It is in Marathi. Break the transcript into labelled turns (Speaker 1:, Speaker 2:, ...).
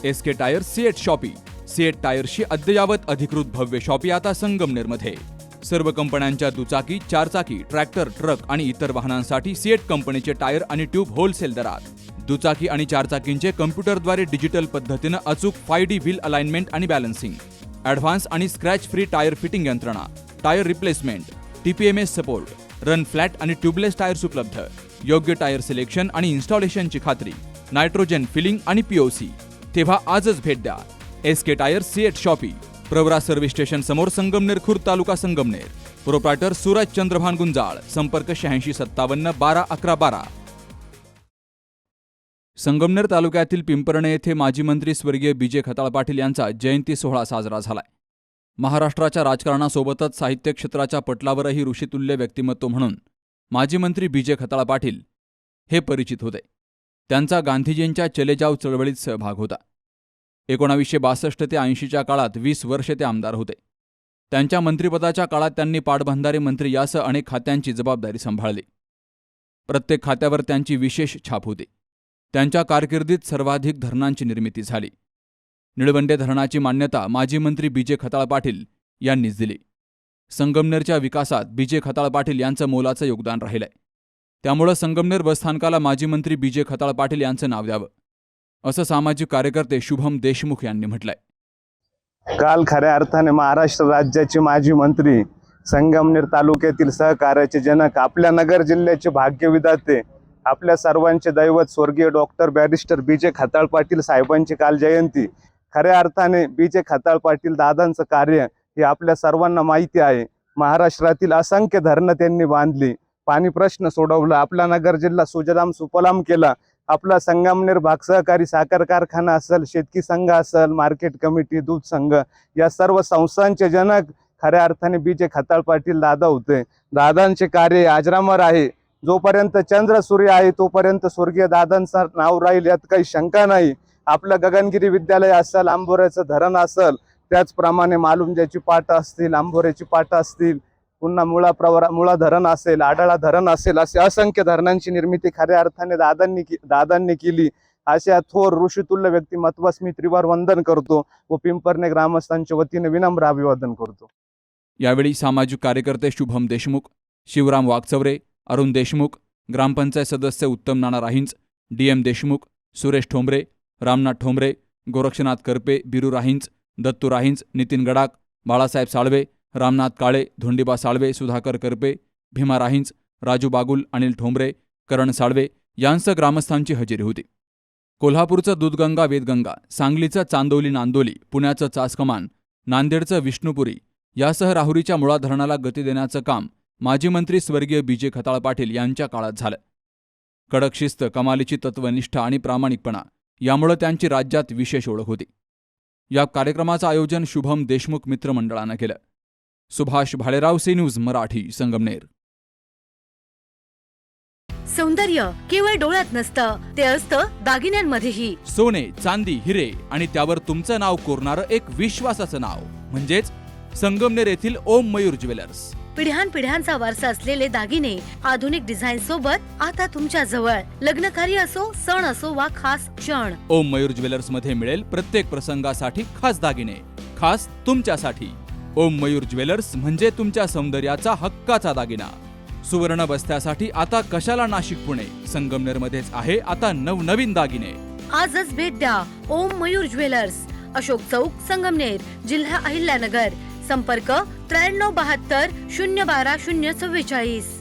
Speaker 1: SK tyre CEAT shoppe. CEAT टायर्सची अद्ययावत अधिकृत भव्य शॉपी आता संगमनेरमध्ये. सर्व कंपन्यांच्या दुचाकी, चारचाकी, ट्रॅक्टर, ट्रक आणि इतर वाहनांसाठी सिएट कंपनीचे टायर आणि ट्यूब होलसेल दरात. दुचाकी आणि चारचाकींचे कम्प्युटरद्वारे डिजिटल पद्धतीनं अचूक 5D व्हील अलाइनमेंट आणि बॅलन्सिंग, ॲडव्हान्स आणि स्क्रॅच फ्री टायर फिटिंग यंत्रणा, tyre replacement, TPMS support, run flat आणि ट्यूबलेस टायर्स उपलब्ध. योग्य टायर सिलेक्शन आणि इन्स्टॉलेशनची खात्री, नायट्रोजन फिलिंग आणि POC. तेव्हा आजच भेट द्या. SK tyre CEAT shoppe, Pravara service station समोर, संगमनेर खुर्द, तालुका संगमनेर. प्रोप्रायटर सूरज चंद्रभान गुंजाळ. संपर्क 8657 12 11 12. संगमनेर तालुक्यातील पिंपरणे येथे माजी मंत्री स्वर्गीय BJ खताळ पाटील यांचा जयंती सोहळा साजरा झालाय. महाराष्ट्राच्या राजकारणासोबतच साहित्य क्षेत्राच्या पटलावरही ऋषितुल्य व्यक्तिमत्व म्हणून माजी मंत्री BJ खताळ पाटील हे परिचित होते. त्यांचा गांधीजींच्या चले जाव चळवळीत सहभाग होता. 1962 ते 80च्या काळात 20 वर्षे ते आमदार होते. त्यांच्या मंत्रिपदाच्या काळात त्यांनी पाटबंधारे मंत्री यासह अनेक खात्यांची जबाबदारी सांभाळली. प्रत्येक खात्यावर त्यांची विशेष छाप होती. त्यांच्या कारकिर्दीत सर्वाधिक धरणांची निर्मिती झाली. निळवंडे धरणाची मान्यता माजी मंत्री BJ खताळ पाटील यांनीच दिली. संगमनेरच्या विकासात BJ खताळ पाटील यांचं मोलाचं योगदान राहिलंय. त्यामुळं संगमनेर बसस्थानकाला माजी मंत्री BJ खताळ पाटील यांचं नाव द्यावं, असं सामाजिक कार्यकर्ते शुभम देशमुख यांनी म्हटलंय.
Speaker 2: काल खऱ्या अर्थाने महाराष्ट्र राज्याचे माजी मंत्री, संगमनेर तालुक्यातील सहकार्याचे जनक, आपल्या नगर जिल्ह्याचे भाग्यविधाते, आपल्या सर्वांचे दैवत स्वर्गीय doctor barrister BJ Khatal Patil साहेबांची काल जयंती. खऱ्या अर्थाने BJ खताळ पाटील दादांचं कार्य हे आपल्या सर्वांना माहिती आहे. महाराष्ट्रातील असंख्य धरणं त्यांनी बांधली, पाणी प्रश्न सोडवला, आपला नगर जिल्हा सुजलाम सुफलाम केला. आपला संगमनेर भाग सहकारी साखर कारखाना असेल, शेतकी संघ असेल, मार्केट कमिटी, दूध संघ, या सर्व संस्थांचे जनक खऱ्या अर्थाने BJ खताळ पाटील दादा होते. दादांचे कार्य अजरामर आहे. जोपर्यंत चंद्र सूर्य आहे तोपर्यंत स्वर्गीय दादांचं नाव राहील, यात काही शंका नाही. आपलं गगनगिरी विद्यालय असेल, आंबोऱ्याचं धरण असेल, त्याचप्रमाणे मालुंजाची पाट असतील, आंबोऱ्याची पाट असतील, पुन्हा मुळा धरण असेल, आडाळा धरण असेल, असे असंख्य धरणांची निर्मिती खऱ्या अर्थाने दादांनी केली. अशा थोर ऋषितुल्य व्यक्तिमत्वास मी त्रिवार वंदन करतो व पिंपरणे ग्रामस्थांच्या वतीने विनम्र अभिवादन करतो.
Speaker 1: यावेळी सामाजिक कार्यकर्ते शुभम देशमुख, शिवराम वागचौरे, अरुण देशमुख, ग्रामपंचायत सदस्य उत्तम नाना राहिंच, DM देशमुख, सुरेश ठोंबरे, रामनाथ ठोंबरे, गोरक्षनाथ करपे, बिरू राहिंच, दत्तू राहिंच, नितीन गडाक, बाळासाहेब साळवे, रामनाथ काळे, धोंडीबा साळवे, सुधाकर करपे, भीमा राहिंच, राजू बागुल, अनिल ठोंबरे, करण साळवे यांसह ग्रामस्थांची हजेरी होती. कोल्हापूरचं दूधगंगा वेदगंगा, सांगलीचं चांदोली नांदोली, पुण्याचं चासकमान, नांदेडचं विष्णुपुरी यासह राहुरीच्या मुळा धरणाला गती देण्याचं काम माजी मंत्री स्वर्गीय BJ खताळ पाटील यांच्या काळात झालं. कडक शिस्त, कमालीची तत्वनिष्ठा आणि प्रामाणिकपणा यामुळे त्यांची राज्यात विशेष ओळख होती. या कार्यक्रमाचं आयोजन शुभम देशमुख मित्र मंडळानं केलं. Subhash Bhalerao, C news Marathi, Sangamner.
Speaker 3: सौंदर्य केवळ डोळ्यात नसतं, ते असतं दागिन्यांमध्येही.
Speaker 1: सोने, चांदी, हिरे आणि त्यावर तुमचं नाव कोरणारं एक विश्वासाचं नाव म्हणजेच संगमनेर येथील ओम मयूर ज्वेलर्स.
Speaker 3: पिढ्यानपिढ्यांचा वारसा असलेले दागिने आधुनिक डिझाईन सोबत आता तुमच्या जवळ. लग्नकार्य असो, सण असो वा खास क्षण,
Speaker 1: ओम मयूर ज्वेलर्स मध्ये मिळेल प्रत्येक प्रसंगासाठी खास दागिने, खास तुमच्यासाठी. ओम मयूर ज्वेलर्स म्हणजे तुमच्या सौंदर्याचा हक्काचा दागिना. सुवर्ण बस्त्यासाठी आता कशाला नाशिक पुणे, संगमनेरमध्येच आहे आता नवनवीन दागिने.
Speaker 3: आजच भेट द्या ओम मयूर ज्वेलर्स, अशोक चौक, संगमनेर, जिल्हा अहिल्यानगर. संपर्क 9372 012 044.